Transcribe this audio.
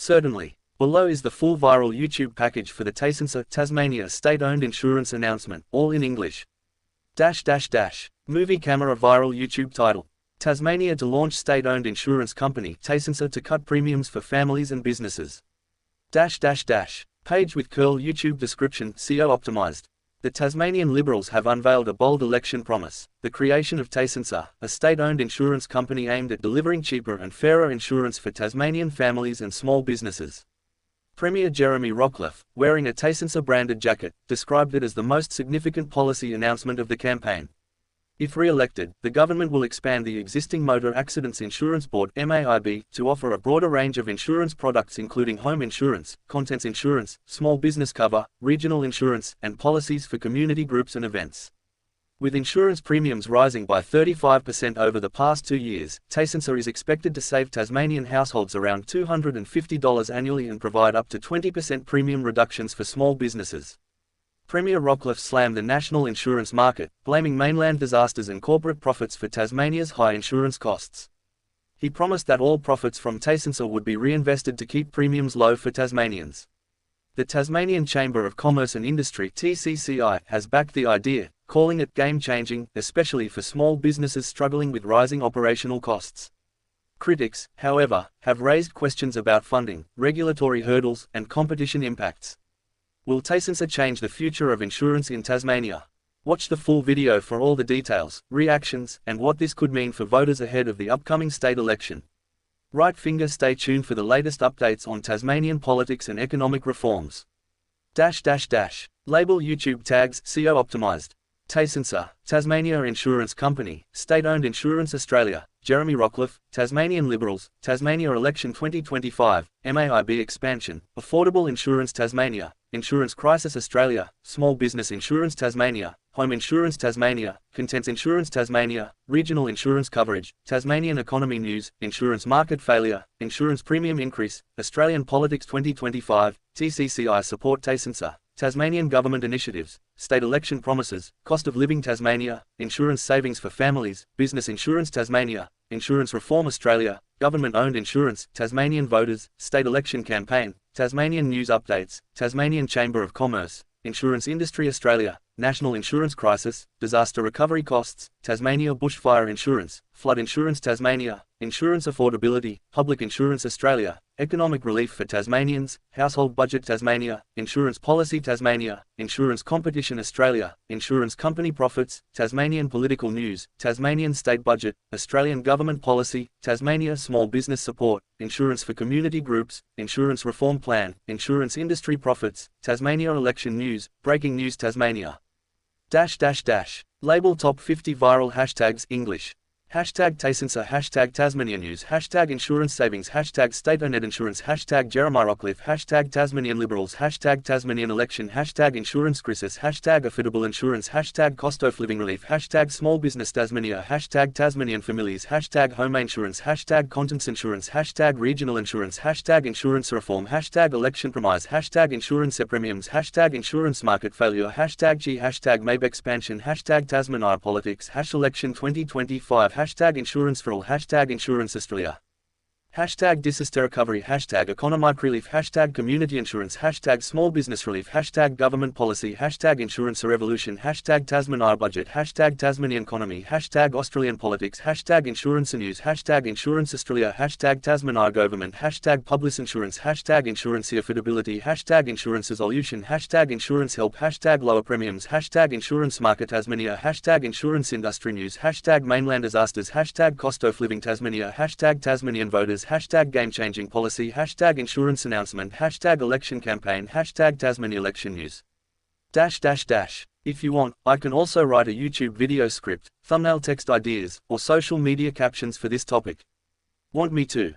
Certainly. Below is the full viral YouTube package for the Tasmania state-owned insurance announcement, all in English. Movie camera viral YouTube title. Tasmania to launch state-owned insurance company Tasmania to cut premiums for families and businesses. Page with curl YouTube description SEO optimized. The Tasmanian Liberals have unveiled a bold election promise, the creation of Tasmania, a state-owned insurance company aimed at delivering cheaper and fairer insurance for Tasmanian families and small businesses. Premier Jeremy Rockliff, wearing a Tasmania branded jacket, described it as the most significant policy announcement of the campaign. If re-elected, the government will expand the existing Motor Accidents Insurance Board (MAIB) to offer a broader range of insurance products including home insurance, contents insurance, small business cover, regional insurance, and policies for community groups and events. With insurance premiums rising by 35% over the past 2 years, Tasmania is expected to save Tasmanian households around $250 annually and provide up to 20% premium reductions for small businesses. Premier Rockliff slammed the national insurance market, blaming mainland disasters and corporate profits for Tasmania's high insurance costs. He promised that all profits from Tasmania would be reinvested to keep premiums low for Tasmanians. The Tasmanian Chamber of Commerce and Industry (TCCI) has backed the idea, calling it game-changing, especially for small businesses struggling with rising operational costs. Critics, however, have raised questions about funding, regulatory hurdles, and competition impacts. Will Tasmania change the future of insurance in Tasmania? Watch the full video for all the details, reactions, and what this could mean for voters ahead of the upcoming state election. Right finger stay tuned for the latest updates on Tasmanian politics and economic reforms. Label YouTube tags SEO optimized. Tasmania, Tasmania Insurance Company, State-Owned Insurance Australia, Jeremy Rockliff, Tasmanian Liberals, Tasmania Election 2025, MAIB Expansion, Affordable Insurance Tasmania, Insurance Crisis Australia, Small Business Insurance Tasmania, Home Insurance Tasmania, Contents Insurance Tasmania, Regional Insurance Coverage, Tasmanian Economy News, Insurance Market Failure, Insurance Premium Increase, Australian Politics 2025, TCCI Support Tasmania, Tasmanian Government Initiatives, State Election Promises, Cost of Living Tasmania, Insurance Savings for Families, Business Insurance Tasmania, Insurance Reform Australia, Government-Owned Insurance, Tasmanian Voters, State Election Campaign, Tasmanian News Updates, Tasmanian Chamber of Commerce, Insurance Industry Australia, National Insurance Crisis, Disaster Recovery Costs, Tasmania Bushfire Insurance, Flood Insurance Tasmania, Insurance Affordability, Public Insurance Australia, Economic Relief for Tasmanians, Household Budget Tasmania, Insurance Policy Tasmania, Insurance Competition Australia, Insurance Company Profits, Tasmanian Political News, Tasmanian State Budget, Australian Government Policy, Tasmania Small Business Support, Insurance for Community Groups, Insurance Reform Plan, Insurance Industry Profits, Tasmania Election News, Breaking News Tasmania. Label Top 50 Viral Hashtags English. Hashtag Tasmania, hashtag Tasmania News, hashtag Insurance Savings, hashtag State-Owned Insurance, hashtag Jeremiah Rockliff, hashtag Tasmanian Liberals, hashtag Tasmanian Election, hashtag Insurance Crisis, hashtag Affordable Insurance, hashtag Cost of Living Relief, hashtag Small Business Tasmania, hashtag Tasmanian Families, hashtag Home Insurance, hashtag Contents Insurance, hashtag Regional Insurance, hashtag Insurance Reform, hashtag Election Promise, hashtag Insurance Premiums, hashtag Insurance Market Failure, hashtag G, hashtag MAIB Expansion, hashtag Tasmania Politics, Election 2025, hashtag Insurance for All, hashtag Insurance Australia, hashtag Disaster Recovery, hashtag Economic Relief, hashtag Community Insurance, hashtag Small Business Relief, hashtag Government Policy, hashtag Insurance Revolution, hashtag Tasmania Budget, hashtag Tasmanian Economy, hashtag Australian Politics, hashtag Insurance News, hashtag Insurance Australia, hashtag Tasmania Government, hashtag Public Insurance, hashtag Insurance Affordability, hashtag Insurance Resolution, hashtag Insurance Help, hashtag Lower Premiums, hashtag Insurance Market Tasmania, hashtag Insurance Industry News, hashtag Mainland Disasters, hashtag Cost of Living Tasmania, hashtag Tasmanian Voters, hashtag Game-Changing Policy, hashtag Insurance Announcement, hashtag Election Campaign, hashtag Tasmania Election News. If you want, I can also write a YouTube video script, thumbnail text ideas, or social media captions for this topic. Want me to?